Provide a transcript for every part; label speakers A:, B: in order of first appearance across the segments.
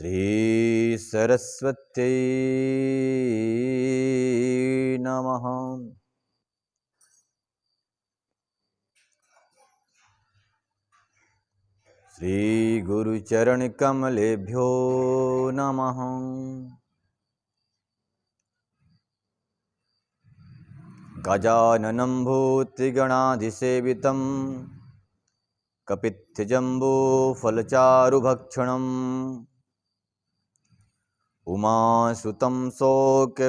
A: श्री सरस्वती नमः। श्री गुरुचरण कमलेभ्यो नमः। गजाननं भूतिगणाधिसेवितं कपित्थजम्बूफलचारुभक्षणम् उमासुतं शोकविनाशकारकं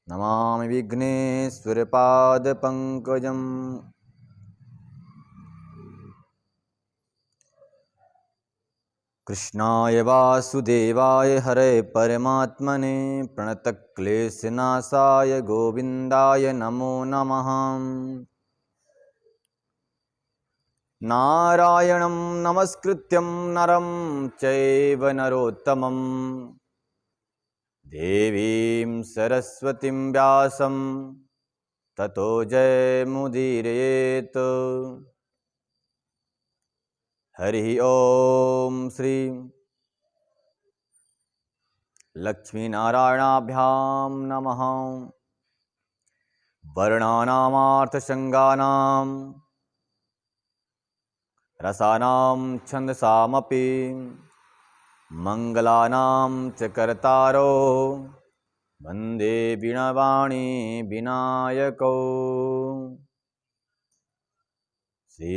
A: नमामि विघ्नेश्वरपादपङ्कजम्। कृष्णाय वासुदेवाय हरे परमात्मने प्रणतक्लेशनाशाय गोविन्दाय नमो नमः। नारायणं नमस्कृत्यं नरं चैव नरोत्तमं देवीं सरस्वतीं व्यासं ततो जयमुदीरयेत्। हरि ओम श्री लक्ष्मीनारायणाभ्यां नमः। वर्णानामार्थसंज्ञानां रसानां छन्दसामपि मंगलानां च कर्तारो वन्दे वीणावाणी विनायकौ। श्री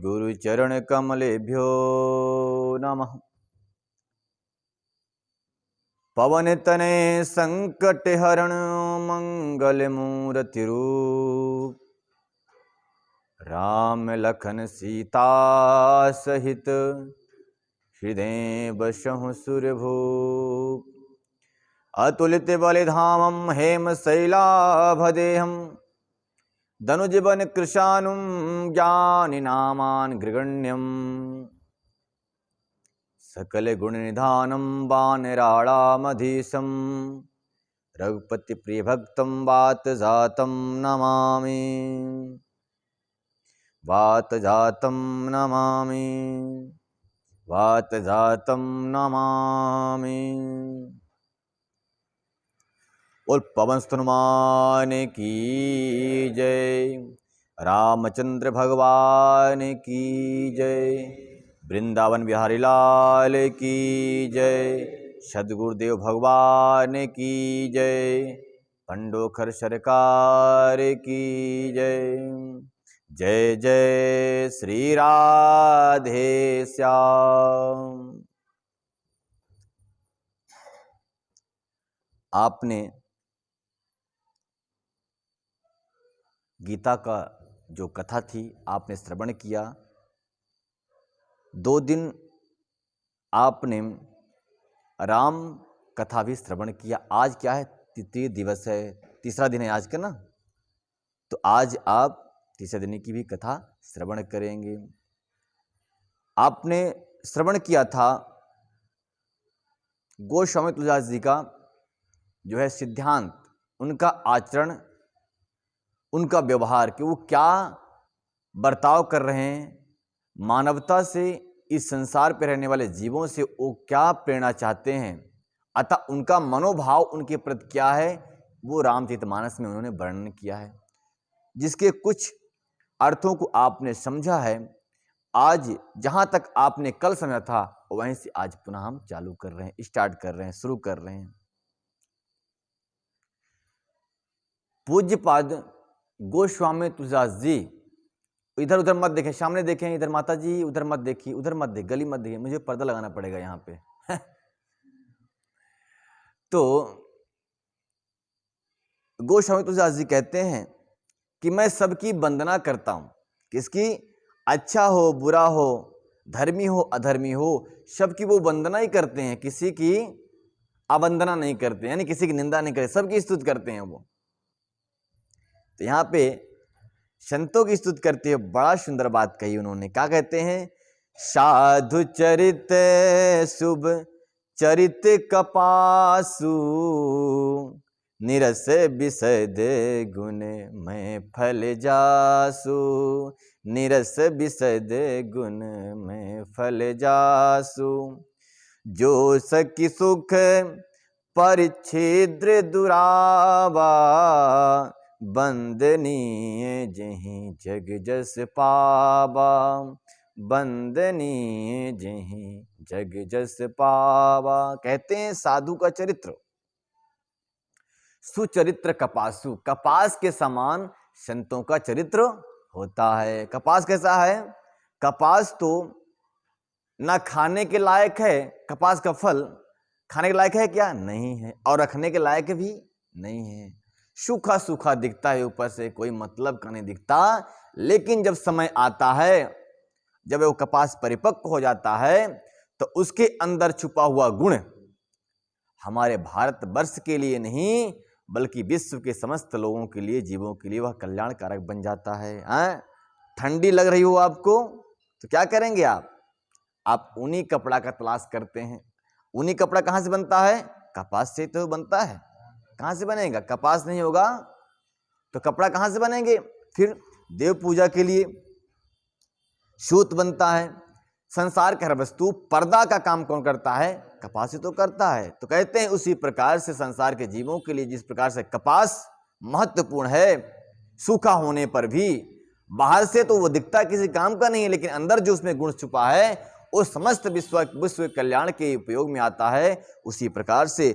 A: गुरुचरण कमलेभ्यो नमः। पवनतने संकटहरण मंगलमूर्तिरूप राम लखन सीता सहित हृदय बसहु सुरभूप। अतुलित बलिधामं हेम शैलाभदेहं धनुजवन कृशानुं ज्ञानिनामान् गृगण्यम् सकल गुण निधानं वानराणामधीशं रघुपति प्रिय भक्तं वात जातं नमामि। वात जातं नमामि। वात जातं नमामि। और पवन हनुमान की जय। रामचंद्र भगवान की जय। वृंदावन बिहारी लाल की जय। सद्गुरुदेव भगवान की जय। पंडोखर सरकार की जय। जय जय श्री राधे श्याम। आपने गीता का जो कथा थी आपने श्रवण किया। 2 दिन आपने राम कथा भी श्रवण किया। आज क्या है? तृतीय दिवस है, तीसरा दिन है आज का ना। तो आज आप तीसरे दिन की भी कथा श्रवण करेंगे। आपने श्रवण किया था गोस्वामी तुलसीदास जी का जो है सिद्धांत, उनका आचरण, उनका व्यवहार, कि वो क्या बर्ताव कर रहे हैं मानवता से, इस संसार पर रहने वाले जीवों से वो क्या प्रेरणा चाहते हैं, अतः उनका मनोभाव उनके प्रति क्या है, वो रामचरितमानस में उन्होंने वर्णन किया है, जिसके कुछ अर्थों को आपने समझा है। आज जहां तक आपने कल समझा था वहीं से आज पुनः हम चालू कर रहे हैं, स्टार्ट कर रहे हैं, शुरू कर रहे हैं। पूज्यपाद गोस्वामी तुलसीदास जी, इधर उधर मत देखें, सामने देखें, इधर माता जी, उधर मत देखिए, उधर मत देख, गली मत देखिए, मुझे पर्दा लगाना पड़ेगा यहाँ पे तो गोस्वामी तुलसीदास जी कहते हैं कि मैं सबकी वंदना करता हूं। किसकी? अच्छा हो बुरा हो, धर्मी हो अधर्मी हो, सबकी वो वंदना ही करते हैं, किसी की अवंदना नहीं करते, यानी किसी की निंदा नहीं करते, सबकी स्तुति करते हैं वो। तो यहाँ पे संतों की स्तुति करते हुए बड़ा सुंदर बात कही उन्होंने। क्या कहते हैं? साधु चरित शुभ चरित कपासु निरस बिसद गुण में फल जासु, निरस बिसद गुण में फल जासु। जो सखी सुख परिच्छिद्र दुरावा, बंदनीय जहीं जग जस पावा, बंदनीय जहीं जग जस पावा। कहते हैं साधु का चरित्र सुचरित्र कपासु, कपास के समान संतों का चरित्र होता है। कपास कैसा है? कपास तो ना खाने के लायक है, कपास का फल खाने के लायक है क्या? नहीं है, और रखने के लायक भी नहीं है। सूखा सूखा दिखता है, ऊपर से कोई मतलब का नहीं दिखता। लेकिन जब समय आता है, जब वो कपास परिपक्व हो जाता है, तो उसके अंदर छुपा हुआ गुण हमारे भारतवर्ष के लिए नहीं बल्कि विश्व के समस्त लोगों के लिए, जीवों के लिए वह कल्याणकारक बन जाता है। ठंडी लग रही हो आपको तो क्या करेंगे आप ऊनी कपड़ा का तलाश करते हैं। ऊनी कपड़ा कहाँ से बनता है? कपास से तो बनता है। कहाँ से बनेगा? कपास नहीं होगा तो कपड़ा कहाँ से बनेंगे? फिर देव पूजा के लिए सूत बनता है। संसार की हर वस्तु पर्दा का काम कौन करता है? कपास ही तो करता है। तो कहते हैं उसी प्रकार से संसार के जीवों के लिए जिस प्रकार से कपास महत्वपूर्ण है, सूखा होने पर भी बाहर से तो वो दिखता किसी काम का नहीं है, लेकिन अंदर जो उसमें गुण छुपा है वो समस्त विश्व कल्याण के उपयोग में आता है। उसी प्रकार से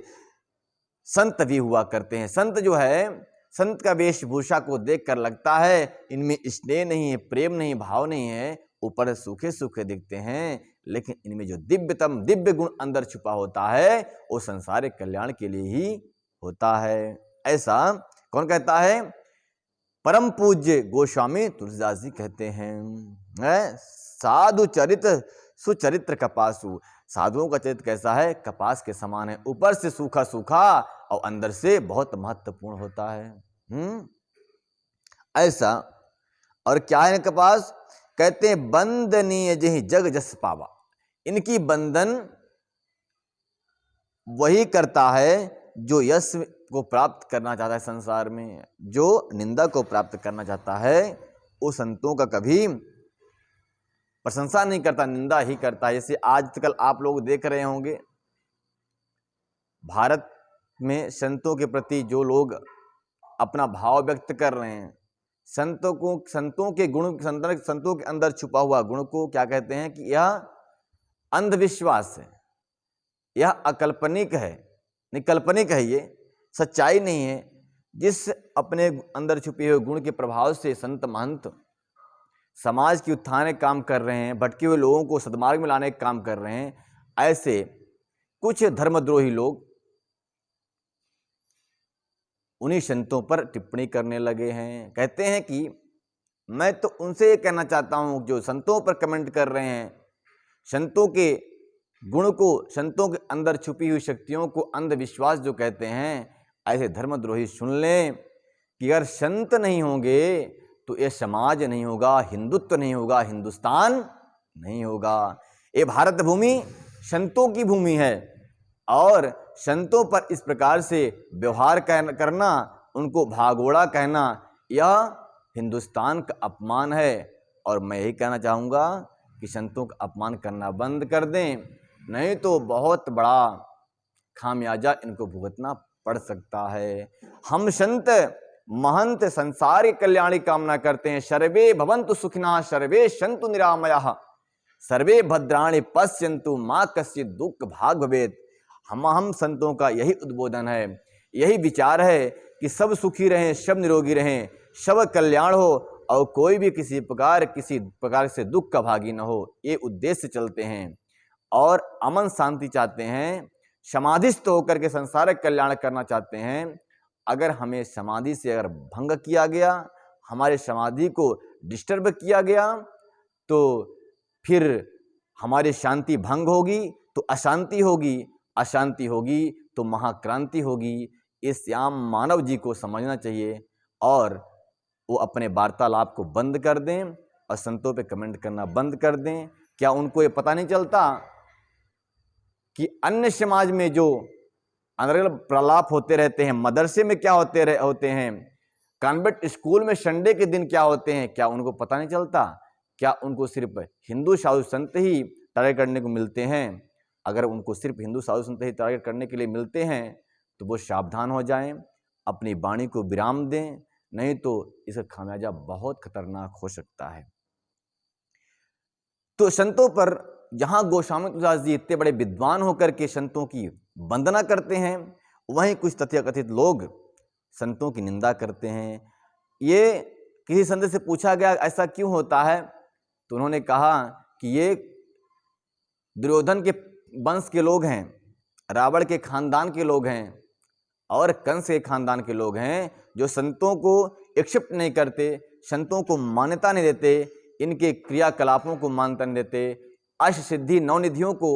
A: संत भी हुआ करते हैं। संत जो है, संत का वेशभूषा को देखकर लगता है इनमें स्नेह नहीं है, प्रेम नहीं, भाव नहीं है, ऊपर सूखे सूखे दिखते हैं, लेकिन इनमें जो दिव्यतम दिव्य गुण अंदर छुपा होता है वो संसारिक कल्याण के लिए ही होता है। ऐसा कौन कहता है? परम पूज्य गोस्वामी तुलसीदास जी कहते हैं। साधु चरित्र सुचरित्र कपासु, साधुओं का चरित्र कैसा है? कपास के समान है, ऊपर से सूखा सूखा और अंदर से बहुत महत्वपूर्ण होता है। ऐसा। और क्या है कपास? कहते हैं बंदनीय जहीं जग जस पावा, इनकी बंधन वही करता है जो यश को प्राप्त करना चाहता है संसार में, जो निंदा को प्राप्त करना चाहता है वो संतों का कभी प्रशंसा नहीं करता, निंदा ही करता है। जैसे आजकल आप लोग देख रहे होंगे भारत में संतों के प्रति जो लोग अपना भाव व्यक्त कर रहे हैं, संतों के गुण, संतों के अंदर छुपा हुआ गुण को क्या कहते हैं कि यह अंधविश्वास है, यह अकल्पनिक है, नहीं काल्पनिक है, ये सच्चाई नहीं है। जिस अपने अंदर छुपे हुए गुण के प्रभाव से संत महंत समाज की उत्थान का काम कर रहे हैं, भटके हुए लोगों को सद्मार्ग में लाने का काम कर रहे हैं, ऐसे कुछ धर्मद्रोही लोग उन्हीं संतों पर टिप्पणी करने लगे हैं। कहते हैं कि मैं तो उनसे ये कहना चाहता हूं जो संतों पर कमेंट कर रहे हैं, संतों के गुण को, संतों के अंदर छुपी हुई शक्तियों को अंधविश्वास जो कहते हैं, ऐसे धर्मद्रोही सुन लें कि अगर संत नहीं होंगे तो ये समाज नहीं होगा, हिंदुत्व नहीं होगा, हिंदुस्तान नहीं होगा। ये भारत भूमि संतों की भूमि है और संतों पर इस प्रकार से व्यवहार करना, उनको भागोड़ा कहना, यह हिंदुस्तान का अपमान है। और मैं यही कहना चाहूँगा कि संतों का अपमान करना बंद कर दें, नहीं तो बहुत बड़ा खामियाजा इनको भुगतना पड़ सकता है। हम संत महंत संसार के कल्याण की कामना करते हैं। सर्वे भवन्तु सुखिनः, सर्वे सन्तु निरामयाः, सर्वे भद्राणि पश्यन्तु मा कश्चित् दुःख भाग् भवेत्। हम संतों का यही उद्बोधन है, यही विचार है कि सब सुखी रहें, सब निरोगी रहें, सब कल्याण हो और कोई भी किसी प्रकार से दुख का भागी न हो। ये उद्देश्य चलते हैं और अमन शांति चाहते हैं, समाधिस्थ होकर के संसारिक कल्याण करना चाहते हैं। अगर हमें समाधि से अगर भंग किया गया, हमारे समाधि को डिस्टर्ब किया गया, तो फिर हमारी शांति भंग होगी तो अशांति होगी, अशांति होगी तो महाक्रांति होगी। इस श्याम मानव जी को समझना चाहिए और वो अपने वार्तालाप को बंद कर दें और संतों पे कमेंट करना बंद कर दें। क्या उनको ये पता नहीं चलता कि अन्य समाज में जो अलग अलग प्रलाप होते रहते हैं। मदरसे में क्या होते हैं, कॉन्वेंट स्कूल में संडे के दिन क्या होते हैं, क्या उनको पता नहीं चलता? क्या उनको सिर्फ हिंदू साधु संत ही टारगेट करने को मिलते हैं? अगर उनको सिर्फ हिंदू साधु संत ही टारगेट करने के लिए मिलते हैं तो वो सावधान हो जाएं, अपनी वाणी को विराम दें, नहीं तो इसका खामियाजा बहुत खतरनाक हो सकता है। तो संतों पर जहां गोस्वामी तुलसीदास जी इतने बड़े विद्वान होकर के संतों की वंदना करते हैं, वहीं कुछ तथाकथित लोग संतों की निंदा करते हैं। ये किसी संत से पूछा गया ऐसा क्यों होता है, तो उन्होंने कहा कि ये दुर्योधन के वंश के लोग हैं, रावण के खानदान के लोग हैं और कंस के खानदान के लोग हैं, जो संतों को एक्सेप्ट नहीं करते, संतों को मान्यता नहीं देते, इनके क्रियाकलापों को मान्यता नहीं देते, अष्ट सिद्धि नवनिधियों को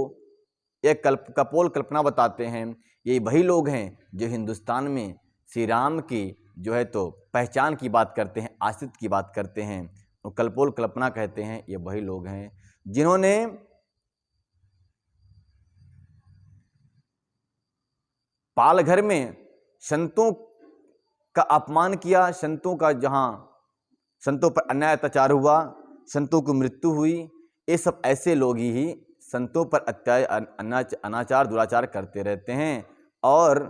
A: एक कपोल कल्पना बताते हैं। ये वही लोग हैं जो हिंदुस्तान में श्री राम की जो है तो पहचान की बात करते हैं, आश्रित की बात करते हैं, वो कल्पोल कल्पना कहते हैं। ये वही लोग हैं जिन्होंने पालघर में संतों का अपमान किया, संतों का जहां संतों पर अन्याय अत्याचार हुआ, संतों की मृत्यु हुई, ये सब ऐसे लोग ही संतों पर अनाचार दुराचार करते रहते हैं और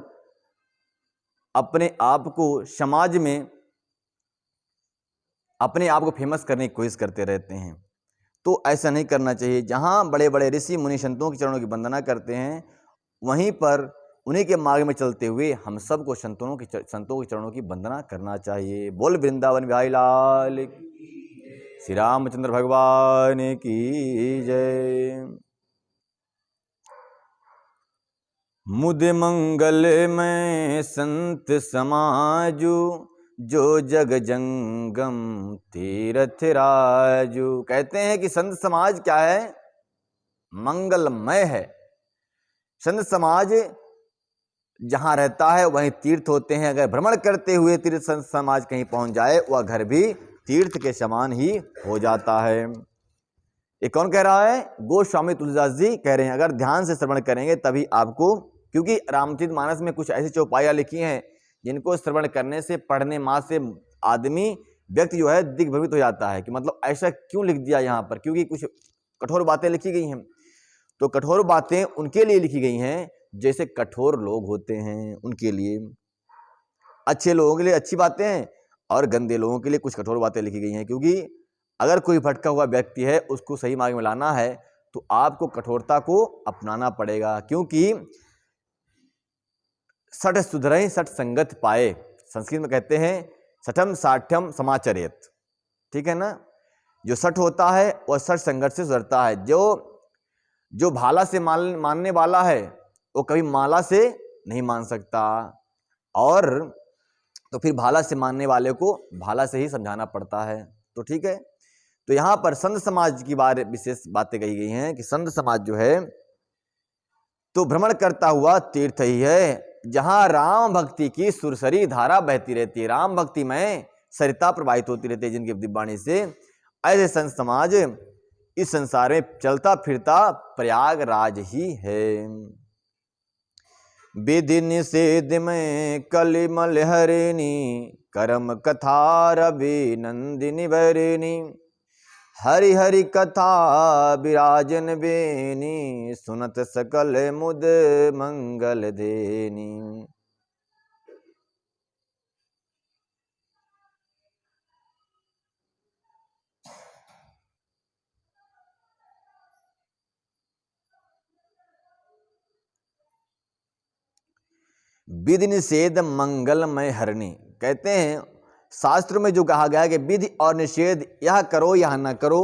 A: अपने आप को समाज में अपने आप को फेमस करने की कोशिश करते रहते हैं। तो ऐसा नहीं करना चाहिए। जहाँ बड़े बड़े ऋषि मुनि संतों के चरणों की वंदना करते हैं, वहीं पर उन्हीं के मार्ग में चलते हुए हम सबको संतों के चरणों की वंदना करना चाहिए। बोल वृंदावन बिहारी लाल, श्री रामचंद्र भगवान की जय। मुद मंगल में संत समाजू, जो जग जंगम तीर्थ राजू। कहते हैं कि संत समाज क्या है, मंगलमय है। संत समाज जहां रहता है वहीं तीर्थ होते हैं। अगर भ्रमण करते हुए तीर्थ संत समाज कहीं पहुंच जाए, वह घर भी तीर्थ के समान ही हो जाता है। ये कौन कह रहा है? गोस्वामी तुलसीदास जी कह रहे हैं। अगर ध्यान से श्रवण करेंगे तभी आपको, क्योंकि रामचरितमानस में कुछ ऐसी चौपाइयां लिखी हैं जिनको श्रवण करने से, पढ़ने मात्र से आदमी व्यक्ति जो है दिग्भ्रमित हो जाता है कि मतलब ऐसा क्यों लिख दिया यहाँ पर, क्योंकि कुछ कठोर बातें लिखी गई हैं। तो कठोर बातें उनके लिए लिखी गई हैं जैसे कठोर लोग होते हैं, उनके लिए। अच्छे लोगों के लिए अच्छी बातें हैं और गंदे लोगों के लिए कुछ कठोर बातें लिखी गई हैं। क्योंकि अगर कोई भटका हुआ व्यक्ति है, उसको सही मार्ग में लाना है तो आपको कठोरता को अपनाना पड़ेगा। क्योंकि सठ सुधरहि सठ संगत पाए, संस्कृत में कहते हैं सठम साठ्यम समाचरेत। ठीक है ना? जो सठ होता है वह सठ संगत से सुधरता है। जो भाला से मानने वाला है वो कभी माला से नहीं मान सकता, और तो फिर भाला से मानने वाले को भाला से ही समझाना पड़ता है। तो ठीक है, तो यहाँ पर संत समाज की बारे विशेष बातें कही गई हैं कि संत समाज जो है तो भ्रमण करता हुआ तीर्थ ही है, जहां राम भक्ति की सुरसरी धारा बहती रहती है, राम भक्ति में सरिता प्रवाहित होती रहती है जिनकी दिव्यवाणी से। ऐसे संत समाज इस संसार में चलता फिरता प्रयागराज ही है। विधि निषेध में कलिमल हरिणी, करम कथा रवि नंदिनी वरिणी। हरि हरि कथा विराजन बेनी, सुनत सकल मुद मंगल देनी। विधि निषेध मंगलमय हरिणी। कहते हैं शास्त्र में जो कहा गया है कि विधि और निषेध, यह करो यह न करो,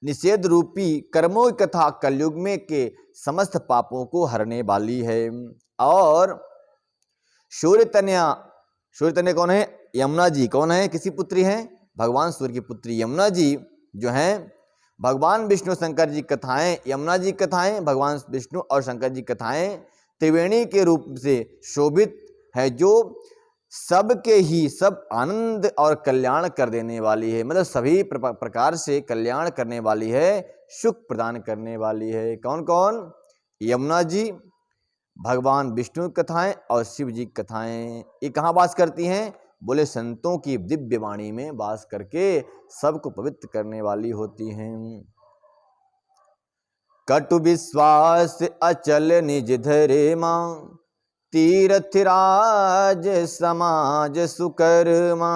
A: निषेध रूपी कर्मों की कथा कलयुग में के समस्त पापों को हरने वाली है। और सूर्यतन्या कौन है? यमुना जी। कौन है? किसी पुत्री हैं? भगवान सूर्य की पुत्री यमुना जी जो हैं, भगवान विष्णु शंकर जी कथाएं, यमुना जी कथाएं, भगवान विष्णु और शंकर जी कथाएं त्रिवेणी के रूप से शोभित है, जो सबके ही सब आनंद और कल्याण कर देने वाली है। मतलब सभी प्रकार से कल्याण करने वाली है, सुख प्रदान करने वाली है। कौन कौन? यमुना जी, भगवान विष्णु की कथाएं और शिव जी की कथाएं ये कहाँ वास करती हैं? बोले संतों की दिव्य वाणी में वास करके सबको पवित्र करने वाली होती हैं। कटु विश्वास अचल निज धरे मां, तीर्थराज समाज सुकर्मा,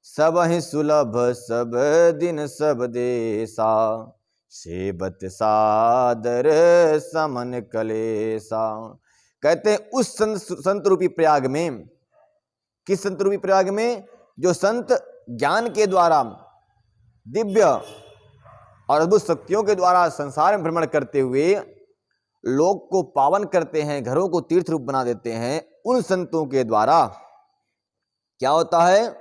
A: सबहि सुलभ सब दिन सब देसा, सेबत सादर समन कलेसा। कहते हैं उस संत रूपी प्रयाग में, किस संत रूपी प्रयाग में? जो संत ज्ञान के द्वारा दिव्य और अद्भुत शक्तियों के द्वारा संसार में भ्रमण करते हुए लोक को पावन करते हैं, घरों को तीर्थ रूप बना देते हैं। उन संतों के द्वारा क्या होता है?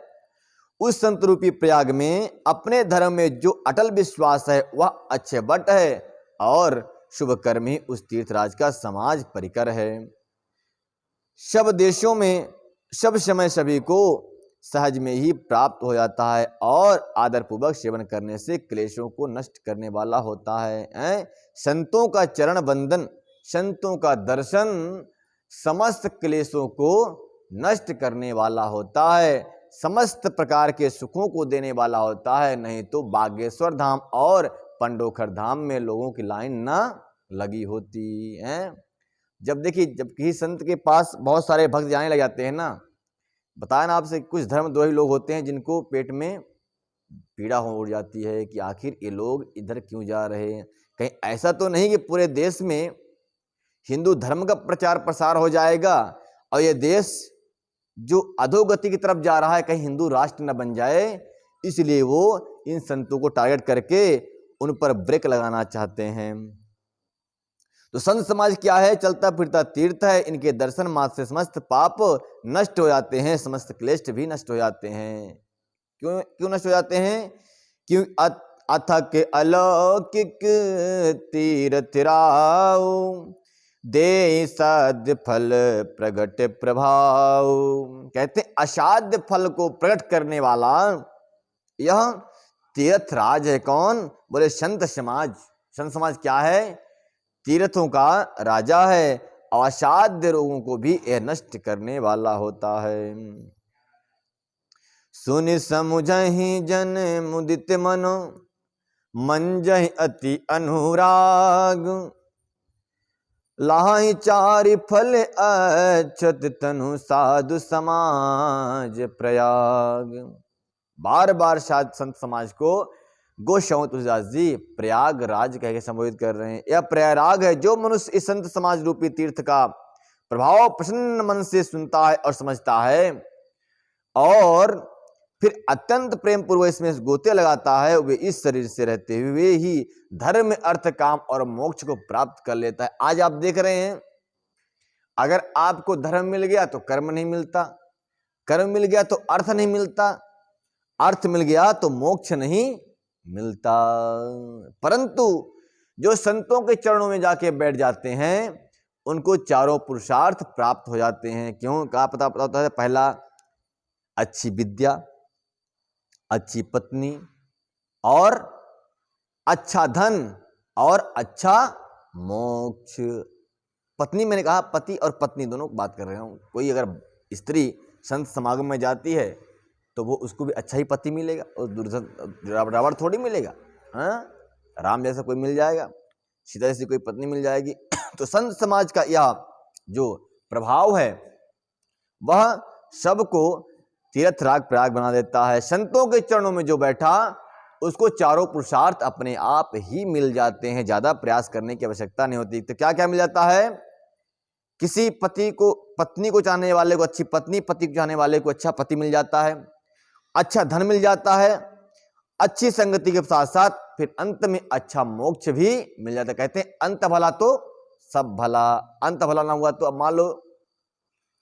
A: उस संत रूपी प्रयाग में अपने धर्म में जो अटल विश्वास है वह अच्छे बट है, और शुभ कर्म ही उस तीर्थराज का समाज परिकर है। सब देशों में सब समय सभी को सहज में ही प्राप्त हो जाता है, और आदर पूर्वक सेवन करने से क्लेशों को नष्ट करने वाला होता है। संतों का चरण बंदन, संतों का दर्शन समस्त क्लेशों को नष्ट करने वाला होता है, समस्त प्रकार के सुखों को देने वाला होता है। नहीं तो बागेश्वर धाम और पंडोखर धाम में लोगों की लाइन ना लगी होती है। जब देखिए, जब किसी संत के पास बहुत सारे भक्त जाने लग जाते हैं ना, बताया ना आपसे, कुछ धर्मद्रोही लोग होते हैं जिनको पेट में पीड़ा हो उड़ जाती है कि आखिर ये लोग इधर क्यों जा रहे हैं। कहीं ऐसा तो नहीं कि पूरे देश में हिंदू धर्म का प्रचार प्रसार हो जाएगा और ये देश जो अधोगति की तरफ जा रहा है कहीं हिंदू राष्ट्र न बन जाए, इसलिए वो इन संतों को टारगेट करके उन पर ब्रेक लगाना चाहते हैं। तो संत समाज क्या है? चलता फिरता तीर्थ है। इनके दर्शन मात्र से समस्त पाप नष्ट हो जाते हैं, समस्त क्लेश भी नष्ट हो जाते हैं। क्यों नष्ट हो जाते हैं? क्यों? अथक अलौकिक तीर्थ राव, दे साध्य फल प्रगट प्रभाव। कहते हैं असाध्य फल को प्रकट करने वाला यह तीर्थराज है। कौन? बोले संत समाज। संत समाज क्या है? तीर्थों का राजा है, और असाध्य रोगों को भी यह नष्ट करने वाला होता है। सुनि समुझहि जन मुदित मनो, मंजहि अति अनुराग, लाहि चारि फल अक्षत तनु साधु समाज प्रयाग। बार बार साध संत समाज को गोस्वामी तुलसीदास जी प्रयागराज कह के संबोधित कर रहे हैं। यह प्रयागराज है। जो मनुष्य इस संत समाज रूपी तीर्थ का प्रभाव प्रसन्न मन से सुनता है और समझता है, और फिर अत्यंत प्रेम पूर्वक इसमें गोते लगाता है, वे इस शरीर से रहते हुए ही धर्म, अर्थ, काम और मोक्ष को प्राप्त कर लेता है। आज आप देख रहे हैं, अगर आपको धर्म मिल गया तो कर्म नहीं मिलता, कर्म मिल गया तो अर्थ नहीं मिलता, अर्थ मिल गया तो मोक्ष नहीं मिलता। परंतु जो संतों के चरणों में जाके बैठ जाते हैं उनको चारों पुरुषार्थ प्राप्त हो जाते हैं। क्यों? क्या पता होता है? पहला, अच्छी विद्या, अच्छी पत्नी, और अच्छा धन, और अच्छा मोक्ष। पत्नी, मैंने कहा पति और पत्नी दोनों बात कर रहा हूं। कोई अगर स्त्री संत समागम में जाती है तो वो उसको भी अच्छा ही पति मिलेगा, और रावण थोड़ी मिलेगा। हाँ, राम जैसा कोई मिल जाएगा, सीता जैसी कोई पत्नी मिल जाएगी। तो संत समाज का यह जो प्रभाव है वह सबको तीर्थराज प्रयाग बना देता है। संतों के चरणों में जो बैठा उसको चारों पुरुषार्थ अपने आप ही मिल जाते हैं, ज्यादा प्रयास करने की आवश्यकता नहीं होती। तो क्या क्या मिल जाता है? किसी पति को, पत्नी को चाहने वाले को अच्छी पत्नी, पति को चाहने वाले को अच्छा पति मिल जाता है, अच्छा धन मिल जाता है, अच्छी संगति के साथ साथ फिर अंत में अच्छा मोक्ष भी मिल जाता है। कहते हैं अंत भला तो सब भला। अंत भला ना हुआ तो अब मान लो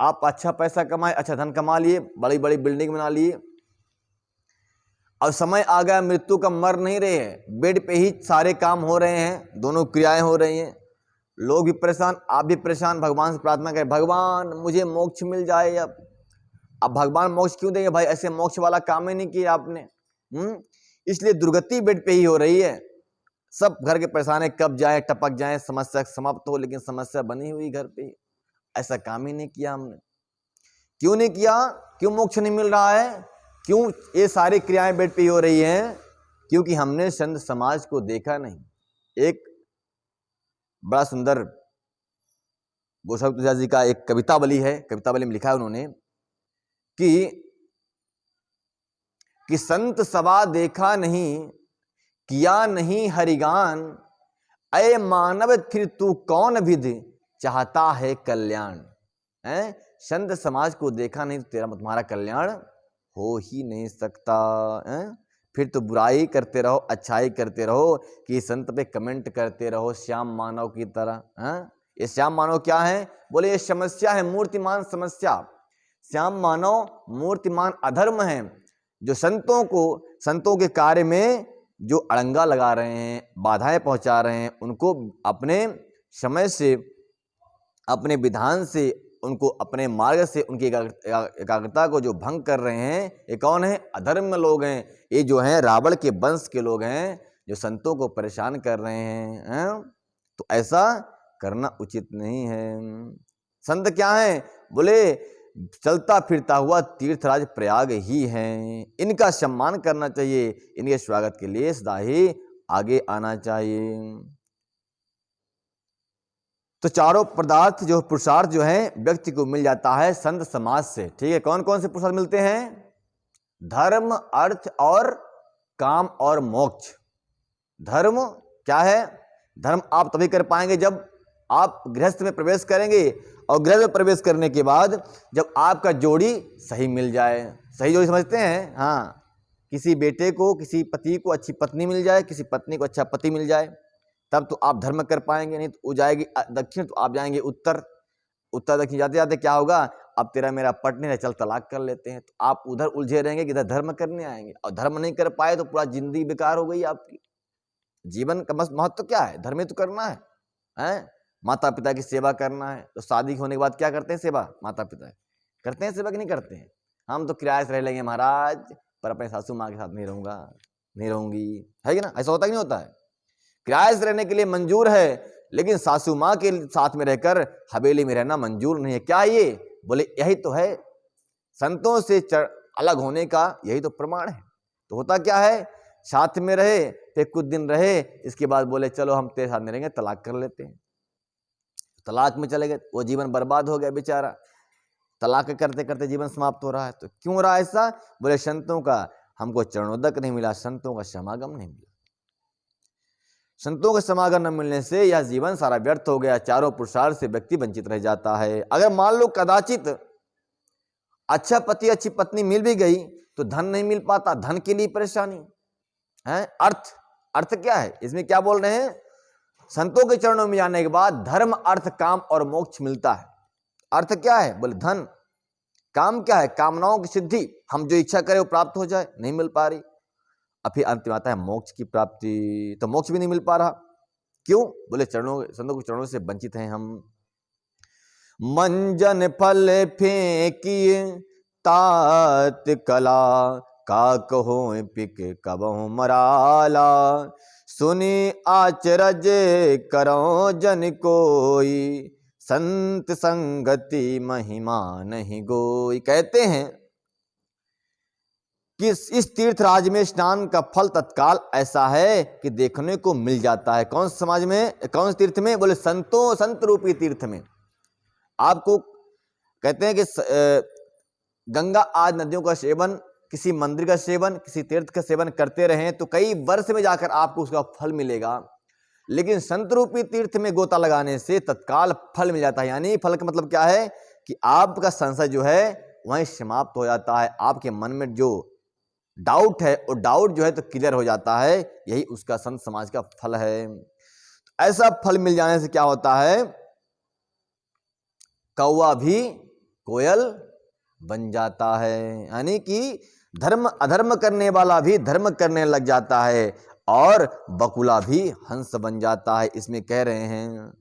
A: आप अच्छा पैसा कमाए, अच्छा धन कमा लिए, बड़ी बड़ी बिल्डिंग बना लिए, और समय आ गया मृत्यु का, मर नहीं रहे हैं, बेड पे ही सारे काम हो रहे हैं, दोनों क्रियाएं हो रही हैं, लोग भी परेशान, आप भी परेशान। भगवान से प्रार्थना करें, भगवान मुझे मोक्ष मिल जाए। अब भगवान मोक्ष क्यों देंगे भाई? ऐसे मोक्ष वाला काम ही नहीं किया आपने। इसलिए दुर्गति बेड पे ही हो रही है, सब घर के परेशान है, कब जाए टपक जाए, समस्या समाप्त हो, लेकिन समस्या बनी हुई घर पे। ऐसा काम ही नहीं किया हमने। क्यों नहीं किया? क्यों मोक्ष नहीं मिल रहा है? क्यों ये सारी क्रियाएं बेड पे हो रही हैं? क्योंकि हमने संत समाज को देखा नहीं। एक बड़ा सुंदर गोस्वामी तुलसीदास जी का एक कवितावली है, कवितावली में लिखा है उन्होंने कि संत सभा देखा नहीं, किया नहीं हरिगान, अय मानव फिर तू कौन विधि चाहता है कल्याण। संत समाज को देखा नहीं तो तुम्हारा कल्याण हो ही नहीं सकता। फिर तो बुराई करते रहो, अच्छाई करते रहो, कि संत पे कमेंट करते रहो श्याम मानव की तरह। ये श्याम मानव क्या है? बोले ये समस्या है, मूर्तिमान समस्या। श्याम मानव मूर्तिमान अधर्म है, जो संतों के कार्य में जो अड़ंगा लगा रहे हैं, बाधाएं पहुंचा रहे हैं, उनको अपने समय से, अपने विधान से, उनको अपने मार्ग से, उनकी एकाग्रता को जो भंग कर रहे हैं, ये कौन है? अधर्म लोग हैं। ये जो हैं रावण के वंश के लोग हैं, जो संतों को परेशान कर रहे हैं। तो ऐसा करना उचित नहीं है। संत क्या है? बोले चलता फिरता हुआ तीर्थराज प्रयाग ही हैं, इनका सम्मान करना चाहिए, इनके स्वागत के लिए सदा ही आगे आना चाहिए। तो चारों पदार्थ जो पुरुषार्थ जो है व्यक्ति को मिल जाता है संत समाज से। ठीक है, कौन कौन से पुरुषार्थ मिलते हैं? धर्म, अर्थ और काम और मोक्ष। धर्म क्या है? धर्म आप तभी कर पाएंगे जब आप गृहस्थ में प्रवेश करेंगे, और गृह में प्रवेश करने के बाद जब आपका जोड़ी सही मिल जाए। सही जोड़ी समझते हैं? हाँ, किसी बेटे को, किसी पति को अच्छी पत्नी मिल जाए, किसी पत्नी को अच्छा पति मिल जाए, तब तो आप धर्म कर पाएंगे। नहीं तो वो जाएगी दक्षिण तो आप जाएंगे उत्तर। उत्तर दक्षिण जाते जाते क्या होगा? अब तेरा मेरा पट नहीं है, चल तलाक कर लेते हैं। तो आप उधर उलझे रहेंगे कि इधर धर्म करने आएंगे, और धर्म नहीं कर पाए तो पूरा जिंदगी बेकार हो गई आपकी। जीवन का महत्व क्या है? धर्म ही तो करना है। माता पिता की सेवा करना है। तो शादी होने के बाद क्या करते हैं? सेवा। माता पिता करते हैं सेवा कि नहीं करते हैं? हम तो किराए से रह लेंगे महाराज, पर अपने सासू माँ के साथ नहीं रहूंगा, नहीं रहूंगी, है कि ना? ऐसा होता कि नहीं होता है? किराए से रहने के लिए मंजूर है, लेकिन सासू माँ के साथ में रहकर हवेली में रहना मंजूर नहीं है। क्या ये? बोले यही तो है संतों से अलग होने का, यही तो प्रमाण है। तो होता क्या है? साथ में रहे, फिर कुछ दिन रहे, इसके बाद बोले चलो हम तेरे साथ में रहेंगे, तलाक कर लेते हैं। तलाक में चले गए, वो जीवन बर्बाद हो गया बेचारा। तलाक करते करते जीवन समाप्त हो रहा है। तो क्यों हो रहा है ऐसा? बोले संतों का हमको चरणोदक नहीं मिला, संतों का समागम नहीं मिला। संतों का समागम न मिलने से यह जीवन सारा व्यर्थ हो गया। चारों पुरुषार्थ से व्यक्ति वंचित रह जाता है। अगर मान लो कदाचित अच्छा पति अच्छी पत्नी मिल भी गई तो धन नहीं मिल पाता, धन के लिए परेशानी है। अर्थ क्या है? इसमें क्या बोल रहे हैं? संतों के चरणों में जाने के बाद धर्म, अर्थ, काम और मोक्ष मिलता है। अर्थ क्या है? बोले धन। काम क्या है? कामनाओं की सिद्धि, हम जो इच्छा करें वो प्राप्त हो जाए, नहीं मिल पा रही। अब फिर अंत में आता है मोक्ष की प्राप्ति, तो मोक्ष भी नहीं मिल पा रहा। क्यों? बोले संतों के चरणों से वंचित हैं हम। मंजन फल फेंकिए तात कला, का कहो पिक कबहु मराला, सुनी आचरज करो जन कोई, संत संगति महिमा नहीं गोई। कहते हैं कि इस तीर्थराज में स्नान का फल तत्काल ऐसा है कि देखने को मिल जाता है। कौन समाज में, कौन से तीर्थ में? बोले संत रूपी तीर्थ में। आपको कहते हैं कि गंगा आदि नदियों का सेवन, किसी मंदिर का सेवन, किसी तीर्थ का सेवन करते रहें तो कई वर्ष में जाकर आपको उसका फल मिलेगा। लेकिन संत रूपी तीर्थ में गोता लगाने से तत्काल फल मिल जाता है। यानी फल का मतलब क्या है? कि आपका संशय जो है वहीं समाप्त हो जाता है। आपके मन में जो डाउट है वो डाउट जो है तो क्लियर हो जाता है। यही उसका संत समाज का फल है। ऐसा फल मिल जाने से क्या होता है? कौवा भी कोयल बन जाता है। यानी कि धर्म अधर्म करने वाला भी धर्म करने लग जाता है, और बकुला भी हंस बन जाता है। इसमें कह रहे हैं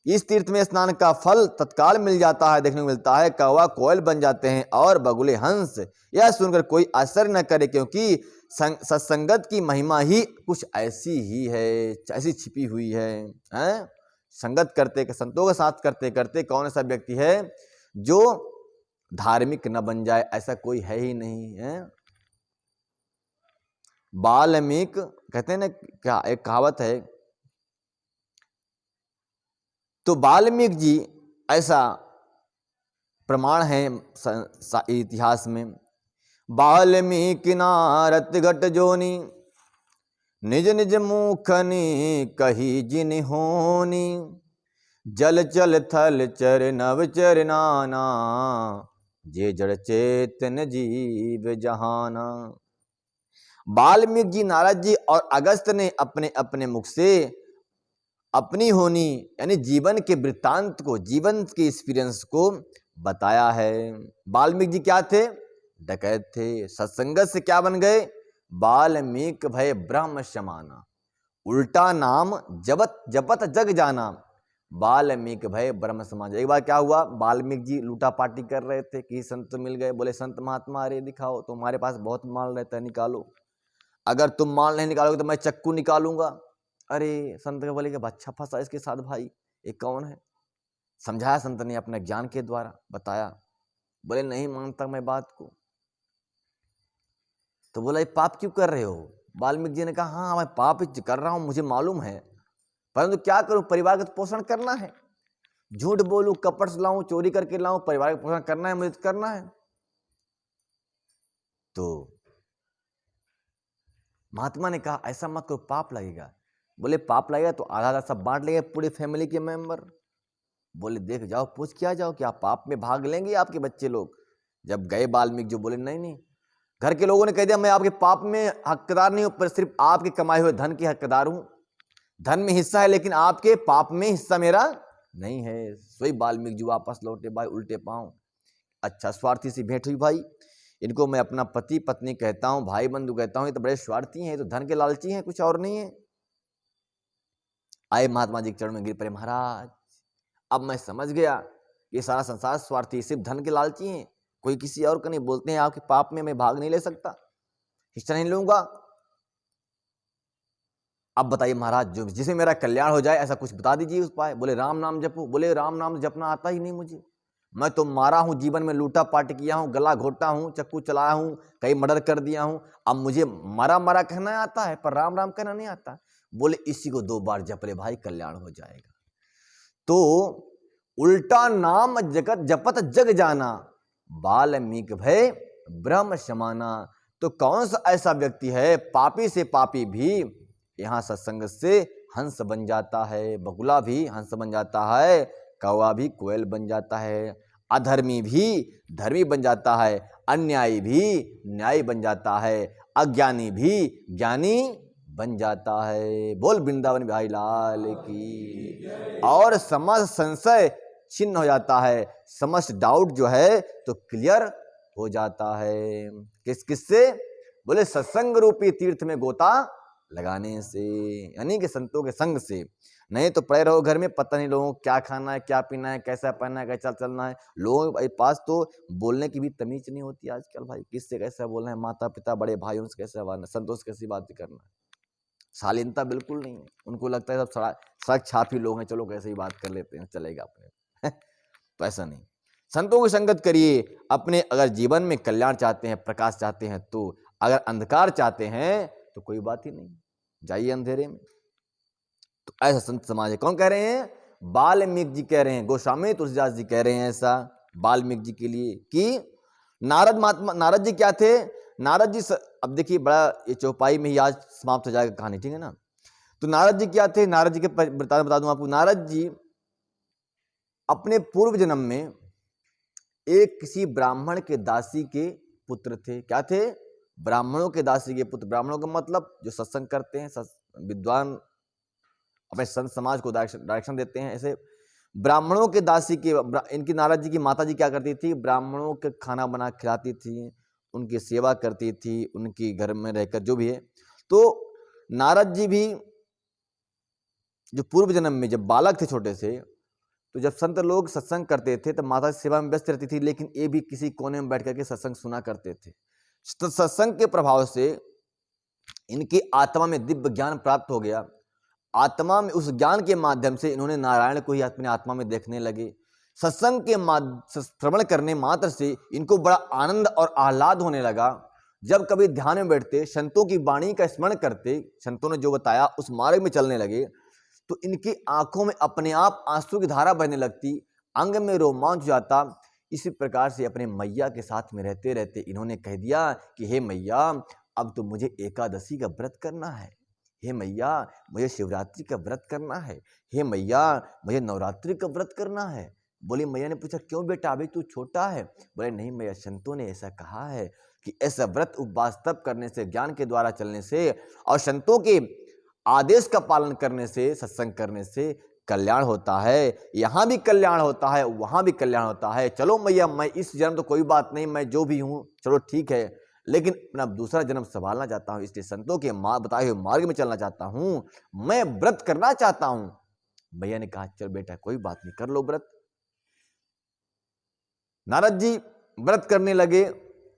A: इस तीर्थ में स्नान का फल तत्काल मिल जाता है, देखने को मिलता है। कौवा कोयल बन जाते हैं और बगुले हंस। यह सुनकर कोई आश्चर्य न करे, क्योंकि सत्संगत की महिमा ही कुछ ऐसी ही है, ऐसी छिपी हुई है? संगत करते, संतों के साथ करते करते कौन ऐसा व्यक्ति है जो धार्मिक न बन जाए? ऐसा कोई है ही नहीं है। वाल्मीकि कहते हैं ना, क्या एक कहावत है, तो वाल्मीकि जी ऐसा प्रमाण है इतिहास में। वाल्मीकि नारद घट जोनी, निज निज मुखनी कही जिन होनी, जल चल थल चर नव चर नाना, जे जड़ चेतन जीव जहाना। वाल्मीकि जी, नारद जी और अगस्त ने अपने अपने मुख से अपनी होनी यानी जीवन के वृत्तांत को, जीवन के एक्सपीरियंस को बताया है। वाल्मीकि जी क्या थे? डकैत थे। सत्संगत से क्या बन गए? वाल्मीकि भय ब्रह्म समाना, उल्टा नाम जपत जपत जग जाना, वाल्मीकि भय ब्रह्म समाज। एक बार क्या हुआ, वाल्मीकि जी लूटा पार्टी कर रहे थे कि संत मिल गए, बोले संत महात्मा अरे दिखाओ, तुम्हारे पास बहुत माल रहता है, निकालो, अगर तुम माल नहीं निकालोगे तो मैं चक्कू निकालूंगा। अरे संत के बोले कि अच्छा फंसा इसके साथ भाई, ये कौन है? समझाया संत ने अपने ज्ञान के द्वारा बताया। बोले नहीं मानता मैं बात को। तो बोला ये पाप क्यों कर रहे हो? वाल्मीकि जी ने कहा हाँ मैं पाप कर रहा हूं, मुझे मालूम है, परंतु क्या करूं, परिवार का तो पोषण करना है। झूठ बोलूं, कपट से लाऊं, चोरी करके लाऊं, परिवार का पोषण करना है, मुझे तो करना है। तो महात्मा ने कहा ऐसा मत करो, पाप लगेगा। बोले पाप लगेगा तो आधा आधा सब बांट लेंगे पूरी फैमिली के मेंबर। बोले देख जाओ, पूछ क्या जाओ, क्या पाप में भाग लेंगे आपके बच्चे लोग? जब गए वाल्मीकि जो बोले नहीं नहीं, घर के लोगों ने कह दिया मैं आपके पाप में हकदार नहीं हूं, पर सिर्फ आपके कमाए हुए धन की हकदार हूं। धन में हिस्सा है लेकिन आपके पाप में हिस्सा मेरा नहीं है। सोई वाल्मीकि जी वापस लौटे भाई उल्टे पांव। अच्छा स्वार्थी सी भेंट हुई भाई, इनको मैं अपना पति पत्नी कहता हूं, भाई बंधु कहता हूं, ये तो बड़े स्वार्थी हैं, तो धन के लालची हैं, कुछ और नहीं है। आए महात्मा जी के चरण में गिर पड़े, महाराज अब मैं समझ गया ये सारा संसार स्वार्थी, सिर्फ धन के लालची हैं, कोई किसी और का नहीं। बोलते हैं आपके पाप में मैं भाग नहीं ले सकता, हिस्सा नहीं लूंगा। अब बताइए महाराज, जो जिसे मेरा कल्याण हो जाए ऐसा कुछ बता दीजिए उस पाए। बोले राम नाम जपो। बोले राम नाम जपना आता ही नहीं मुझे, मैं तो मारा हूं, जीवन में लूटा पाट किया हूं, गला घोटा हूं, चक्कू चलाया हूं, कई मर्डर कर दिया हूं, अब मुझे मरा मरा कहना आता है पर राम राम कहना नहीं आता। बोले इसी को 2 बार जप ले भाई, कल्याण हो जाएगा। तो उल्टा नाम जगत जपत जग जाना, वाल्मीकि भय ब्रह्म समाना। तो कौन सा ऐसा व्यक्ति है, पापी से पापी भी यहां सत्संग से हंस बन जाता है, बगुला भी हंस बन जाता है, कौवा भी कोयल बन जाता है, अधर्मी भी धर्मी बन जाता है, अन्यायी भी न्यायी बन जाता है, अज्ञानी भी ज्ञानी बन जाता है। बोल वृंदावन बिहारी लाल की। और समस्त संशय छिन्न हो जाता है, समस्त डाउट जो है तो क्लियर हो जाता है। किससे? बोले सत्संग रूपी तीर्थ में गोता लगाने से, यानी कि संतों के संग से। नहीं तो पड़े रहो घर में, पता नहीं लोगों को क्या खाना है, क्या पीना है, कैसा पहनना है, कैसा चलना है। लोगों के पास तो बोलने की भी तमीज नहीं होती आजकल भाई, किससे कैसे बोलना है, माता पिता बड़े भाइयों से कैसे बात, संतों से कैसी बात करना है। शालीनता बिल्कुल नहीं है, उनको लगता है सब सड़क छापी लोग हैं, चलो कैसे ही बात कर लेते हैं, चलेगा अपने तो ऐसा नहीं। संतों की संगत करिए। अपने अगर जीवन में कल्याण चाहते हैं, प्रकाश चाहते हैं, तो अगर अंधकार चाहते हैं तो कोई बात ही नहीं, जाइए अंधेरे में। तो ऐसा संत समाज है। कौन कह रहे हैं? वाल्मीकि जी कह रहे हैं, गोस्वामी तुलसीदास जी कह रहे हैं ऐसा वाल्मीकि जी के लिए कि नारद जी क्या थे? नारद जी अब देखिए बड़ा ये चौपाई में ही आज समाप्त हो जाएगा कहानी, ठीक है ना। तो नारद जी क्या थे? नारद जी के बता दूं आपको। नारद जी अपने पूर्व जन्म में एक किसी ब्राह्मण के दासी के पुत्र थे। क्या थे? ब्राह्मणों के दासी के पुत्र। ब्राह्मणों का मतलब जो सत्संग करते हैं, विद्वान अपने संत समाज को डायरेक्शन देते हैं, ऐसे ब्राह्मणों के दासी के। इनकी नारद जी की माता जी क्या करती थी? ब्राह्मणों के खाना बना खिलाती थी, उनकी सेवा करती थी, उनकी घर में रहकर जो भी है। तो नारद जी भी जो पूर्व जन्म में जब बालक थे, छोटे से, तो जब संत लोग सत्संग करते थे तब माता सेवा में व्यस्त रहती थी, लेकिन ये भी किसी कोने में बैठ करके सत्संग सुना करते थे। सत्संग के प्रभाव से इनकी आत्मा में दिव्य ज्ञान प्राप्त हो गया। आत्मा में उस ज्ञान के माध्यम से इन्होंने नारायण को ही अपने आत्मा में देखने लगे। सत्संग के श्रवण करने मात्र से इनको बड़ा आनंद और आह्लाद होने लगा। जब कभी ध्यान में बैठते, संतों की वाणी का स्मरण करते, संतों ने जो बताया उस मार्ग में चलने लगे, तो इनकी आंखों में अपने आप आंसू की धारा बहने लगती, अंग में रोमांच हो जाता। इसी प्रकार से अपने मैया के साथ में रहते रहते इन्होंने कह दिया कि हे मैया, अब तो मुझे एकादशी का व्रत करना है, हे मैया मुझे शिवरात्रि का व्रत करना है, हे मैया मुझे नवरात्रि का व्रत करना है। बोली मैया ने पूछा क्यों बेटा, अभी तू छोटा है? बोले नहीं मैया, संतों ने ऐसा कहा है कि ऐसा व्रत उपवास तप करने से, ज्ञान के द्वारा चलने से और संतों के आदेश का पालन करने से, सत्संग करने से कल्याण होता है। यहाँ भी कल्याण होता है, वहाँ भी कल्याण होता है। चलो मैया, मैं इस जन्म तो कोई बात नहीं, मैं जो भी हूँ चलो ठीक है, लेकिन अपना दूसरा जन्म संभालना चाहता हूँ, इसलिए संतों के बताए हुए मार्ग में चलना चाहता हूँ, मैं व्रत करना चाहता हूँ। भैया ने कहा चल बेटा कोई बात नहीं, कर लो व्रत। नारद जी व्रत करने लगे।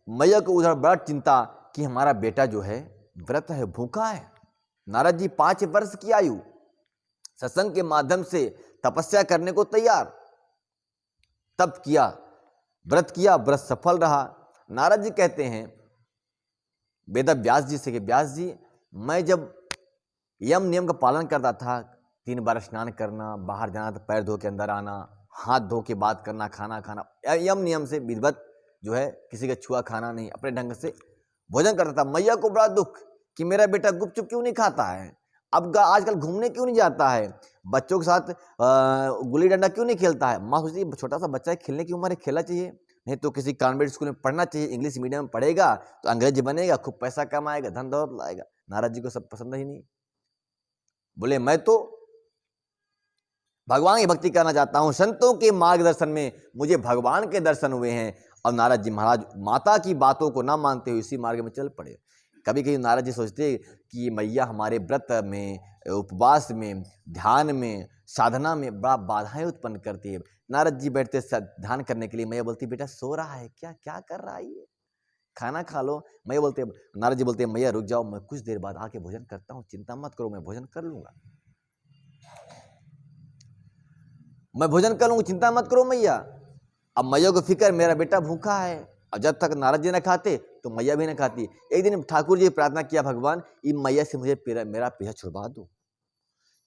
A: मैया को उधर बड़ा चिंता कि हमारा बेटा जो है व्रत है, भूखा है। नारद जी 5 वर्ष की आयु, सत्संग के माध्यम से तपस्या करने को तैयार, तप किया, व्रत किया, व्रत सफल रहा। नारद जी कहते हैं वेद व्यास जी से कि व्यास जी, मैं जब यम नियम का पालन करता था, 3 बार स्नान करना, बाहर जाना तो पैर धो के अंदर आना, हाथ धो के बात करना, खाना खाना, यम नियम से विधिवत जो है, किसी का छुआ खाना नहीं, अपने ढंग से भोजन करता था। मैया को बड़ा दुख कि मेरा बेटा गुपचुप क्यों नहीं खाता है, अब आजकल घूमने क्यों नहीं जाता है, बच्चों के साथ गुल्ली डंडा क्यों नहीं खेलता है। माँ सोचती छोटा सा बच्चा है, खेलने की उम्र है, खेलना चाहिए, नहीं तो किसी कॉन्वेंट स्कूल में पढ़ना चाहिए, इंग्लिश मीडियम में पढ़ेगा तो अंग्रेजी बनेगा, खूब पैसा कमाएगा, धन दौलत लाएगा। नारद जी को सब पसंद ही नहीं। बोले मैं तो भगवान की भक्ति करना चाहता हूं, संतों के मार्गदर्शन में मुझे भगवान के दर्शन हुए हैं। और नारद जी महाराज माता की बातों को ना मानते हुए इसी मार्ग में चल पड़े। कभी कभी नारद जी सोचते कि मैया हमारे व्रत में, उपवास में, ध्यान में, साधना में बड़ा बाधाएं उत्पन्न करती है। नारद जी बैठते ध्यान करने के लिए, मैया बोलती बेटा सो रहा है क्या, क्या कर रहा है ये, खाना खा लो। मैया बोलते, नारद जी बोलते मैया रुक जाओ, मैं कुछ देर बाद आके भोजन करता हूँ, चिंता मत करो, मैं भोजन कर लूंगा, मैं भोजन कर लूंगा, चिंता मत करो मैया। अब मैया को फिक्र मेरा बेटा भूखा है, और जब तक नारद जी न खाते तो मैया भी न खाती। एक दिन ठाकुर जी प्रार्थना किया, भगवान ये मैया से मुझे मेरा पीछा छुड़वा दो।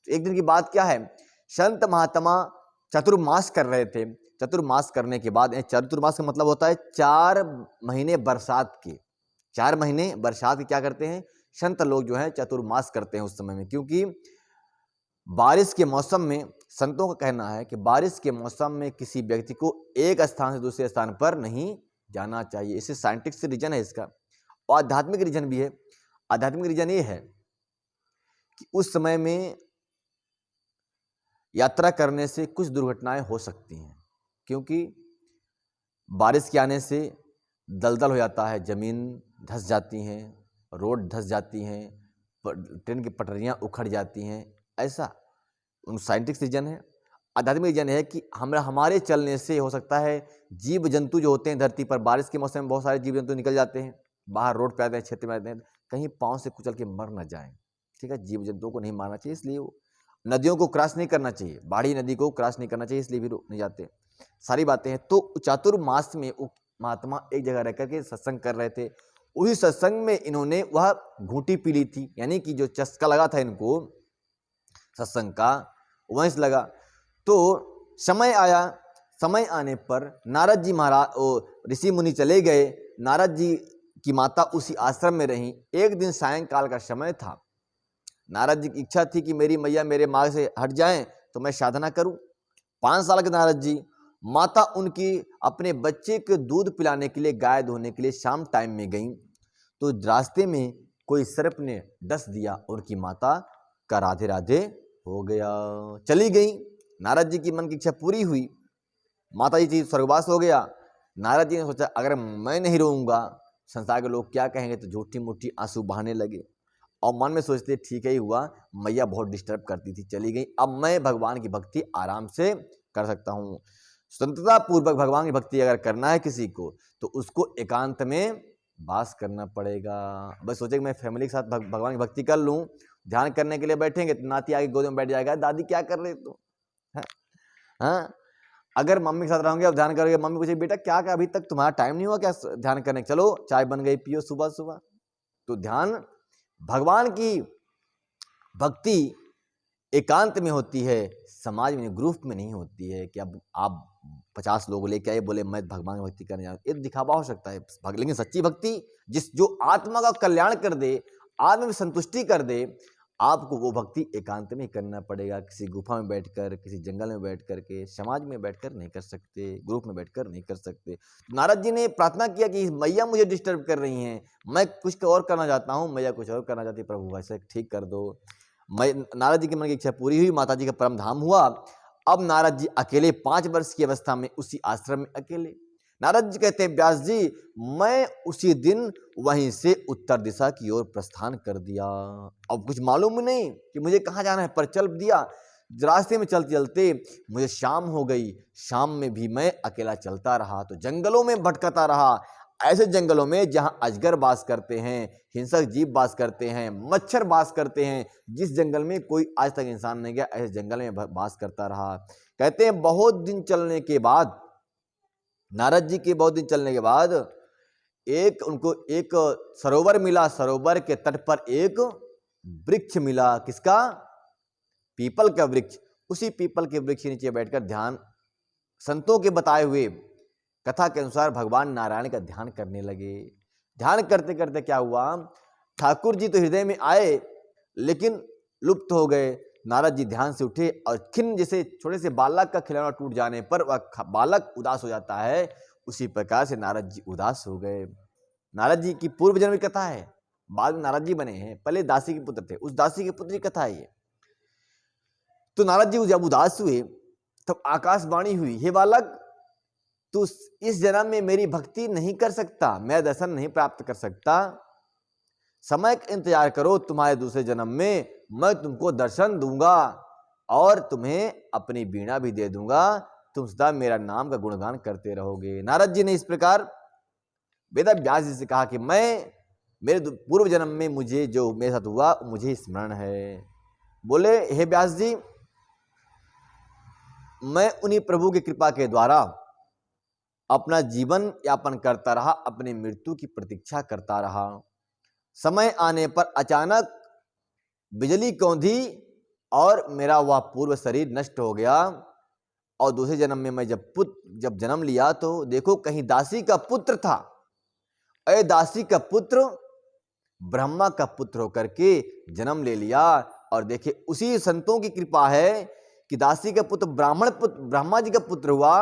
A: तो एक दिन की बात क्या है, संत महात्मा चतुर्मास कर रहे थे। चतुर्मास करने के बाद, चतुर्मास का मतलब होता है 4 महीने बरसात के, 4 महीने बरसात के क्या करते हैं संत लोग जो है, चतुर्मास करते हैं उस समय में। क्योंकि बारिश के मौसम में, संतों का कहना है कि बारिश के मौसम में किसी व्यक्ति को एक स्थान से दूसरे स्थान पर नहीं जाना चाहिए। इसे साइंटिफिक रीजन है इसका, और आध्यात्मिक रीजन भी है। आध्यात्मिक रीजन ये है कि उस समय में यात्रा करने से कुछ दुर्घटनाएं हो सकती हैं, क्योंकि बारिश के आने से दलदल हो जाता है, जमीन धंस जाती हैं, रोड धंस जाती हैं, ट्रेन की पटरियां उखड़ जाती हैं। ऐसा उन साइंटिफिक रीजन है। आध्यात्मिक रीजन है कि हमारे चलने से हो सकता है जीव जंतु जो होते हैं धरती पर, बारिश के मौसम में बहुत सारे जीव जंतु निकल जाते हैं बाहर, रोड पे आते हैं, क्षेत्र में आते हैं, कहीं पाँव से कुचल के मर न जाएं। ठीक है, जीव जंतुओं को नहीं मारना चाहिए, इसलिए वो नदियों को क्रॉस नहीं करना चाहिए, बाढ़ी नदी को क्रॉस नहीं करना चाहिए, इसलिए भी नहीं जाते, सारी बातें हैं। तो चातुर्मास में महात्मा एक जगह रह करके सत्संग कर रहे थे। उसी सत्संग में इन्होंने वह घूंटी पी ली थी, यानी कि जो चस्का लगा था इनको सत्संग का, वंश लगा। तो समय आया, समय आने पर नारद जी महाराज ऋषि मुनि चले गए। नारद जी की माता उसी आश्रम में रहीं। एक दिन सायंकाल का समय था। नारद जी की इच्छा थी कि मेरी मैया मेरे मार्ग से हट जाएं तो मैं साधना करूं। 5 साल के नारद जी, माता उनकी अपने बच्चे को दूध पिलाने के लिए, गाय धोने के लिए शाम टाइम में गई, तो रास्ते में कोई सर्प ने डस दिया, उनकी माता का राधे राधे हो गया, चली गई। नारद जी की मन की इच्छा पूरी हुई, माता जी स्वर्गवास हो गया। नारद जी ने सोचा अगर मैं नहीं रोऊंगा संसार के लोग क्या कहेंगे, तो झूठी मुट्ठी आंसू बहाने लगे, और मन में सोचते ठीक ही हुआ, मैया बहुत डिस्टर्ब करती थी, चली गई, अब मैं भगवान की भक्ति आराम से कर सकता हूँ। स्वतंत्रता पूर्वक भगवान की भक्ति अगर करना है किसी को, तो उसको एकांत में वास करना पड़ेगा। बस सोचे कि मैं फैमिली के साथ भगवान की भक्ति कर लूँ, ध्यान करने के लिए बैठेंगे तो नाती आगे गोद में बैठ जाएगा, दादी क्या कर रहे तू? हाँ, अगर मम्मी के साथ रहोगे अब ध्यान करोगे, मम्मी पूछेगी बेटा क्या अभी तक तुम्हारा टाइम नहीं हुआ क्या ध्यान करने? चलो चाय बन गई, पियो सुबह सुबह। तो ध्यान भगवान की भक्ति एकांत में होती है, समाज में ग्रुप में नहीं होती है कि अब आप 50 लोग लेके आए बोले मैं भगवान की भक्ति करने जा रहा हूं। ये दिखावा हो सकता है, लेकिन सच्ची भक्ति जो आत्मा का कल्याण कर दे, आत्मा में संतुष्टि कर दे, आपको वो भक्ति एकांत में करना पड़ेगा। किसी गुफा में बैठकर, किसी जंगल में बैठ करके, समाज में बैठकर नहीं कर सकते, ग्रुप में बैठकर नहीं कर सकते। नारद जी ने प्रार्थना किया कि मैया मुझे डिस्टर्ब कर रही हैं, मैं कुछ और करना चाहता हूँ, मैया कुछ और करना चाहती है, प्रभु ऐसे ठीक कर दो। नारद जी की मन की इच्छा पूरी हुई, माता जी का परम धाम हुआ। अब नारद जी अकेले 5 वर्ष की अवस्था में उसी आश्रम में अकेले। नारद जी कहते हैं व्यास जी मैं उसी दिन वहीं से उत्तर दिशा की ओर प्रस्थान कर दिया। अब कुछ मालूम नहीं कि मुझे कहाँ जाना है, पर चल दिया। रास्ते में चलते चलते मुझे शाम हो गई, शाम में भी मैं अकेला चलता रहा, तो जंगलों में भटकता रहा। ऐसे जंगलों में जहां अजगर वास करते हैं, हिंसक जीव वास करते हैं, मच्छर वास करते हैं, जिस जंगल में कोई आज तक इंसान नहीं गया, ऐसे जंगल में वास करता रहा। कहते हैं बहुत दिन चलने के बाद, नारद जी के बहुत दिन चलने के बाद उनको एक सरोवर मिला। सरोवर के तट पर एक वृक्ष मिला। किसका? पीपल का वृक्ष। उसी पीपल के वृक्ष के नीचे बैठकर ध्यान, संतों के बताए हुए कथा के अनुसार भगवान नारायण का ध्यान करने लगे। ध्यान करते करते क्या हुआ, ठाकुर जी तो हृदय में आए लेकिन लुप्त हो गए। नारद जी ध्यान से उठे और खिन्न, जैसे छोटे से बालक का खिलौना टूट जाने पर वह बालक उदास हो जाता है, उसी प्रकार से नारद जी उदास हो गए। नारद जी की पूर्व जन्म की कथा है, बाद में नारद जी बने हैं, पहले दासी के पुत्र थे, उस दासी के पुत्र की कथा है ये। तो नारद जी जब उदास हुए तब आकाशवाणी हुई, हे बालक तू इस जन्म में मेरी भक्ति नहीं कर सकता, मैं दर्शन नहीं प्राप्त कर सकता, समय का इंतजार करो, तुम्हारे दूसरे जन्म में मैं तुमको दर्शन दूंगा और तुम्हें अपनी वीणा भी दे दूंगा, तुम सदा मेरा नाम का गुणगान करते रहोगे। नारद जी ने इस प्रकार वेद व्यास जी से कहा कि मैं मेरे पूर्व जन्म में मुझे जो मेरे साथ हुआ मुझे स्मरण है। बोले हे व्यास जी मैं उन्हीं प्रभु की कृपा के द्वारा अपना जीवन यापन करता रहा, अपनी मृत्यु की प्रतीक्षा करता रहा। समय आने पर अचानक बिजली कौंधी और मेरा वह पूर्व शरीर नष्ट हो गया। और दूसरे जन्म में मैं जब जन्म लिया तो देखो कहीं दासी का पुत्र था। अरे दासी का पुत्र ब्रह्मा का पुत्र होकर के जन्म ले लिया। और देखिए उसी संतों की कृपा है कि दासी का पुत्र ब्रह्मा जी का पुत्र हुआ।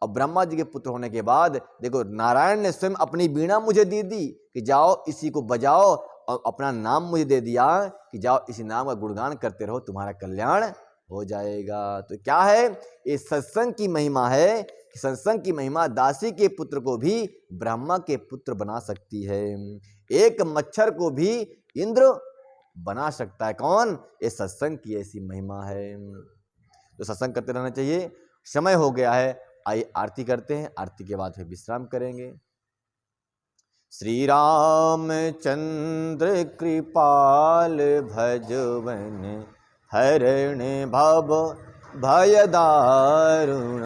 A: और ब्रह्मा जी के पुत्र होने के बाद देखो नारायण ने स्वयं अपनी वीणा मुझे दे दी कि जाओ इसी को बजाओ, और अपना नाम मुझे दे दिया कि जाओ इसी नाम का गुणगान करते रहो, तुम्हारा कल्याण हो जाएगा। तो क्या है ये सत्संग की महिमा है कि सत्संग की महिमा दासी के पुत्र को भी ब्रह्मा के पुत्र बना सकती है, एक मच्छर को भी इंद्र बना सकता है। कौन? ये सत्संग की ऐसी महिमा है। तो सत्संग करते रहना चाहिए। समय हो गया है, आइए आरती करते हैं, आरती के बाद फिर विश्राम करेंगे। श्री राम चंद्र कृपाल भजवन हरण भव भय दारुण।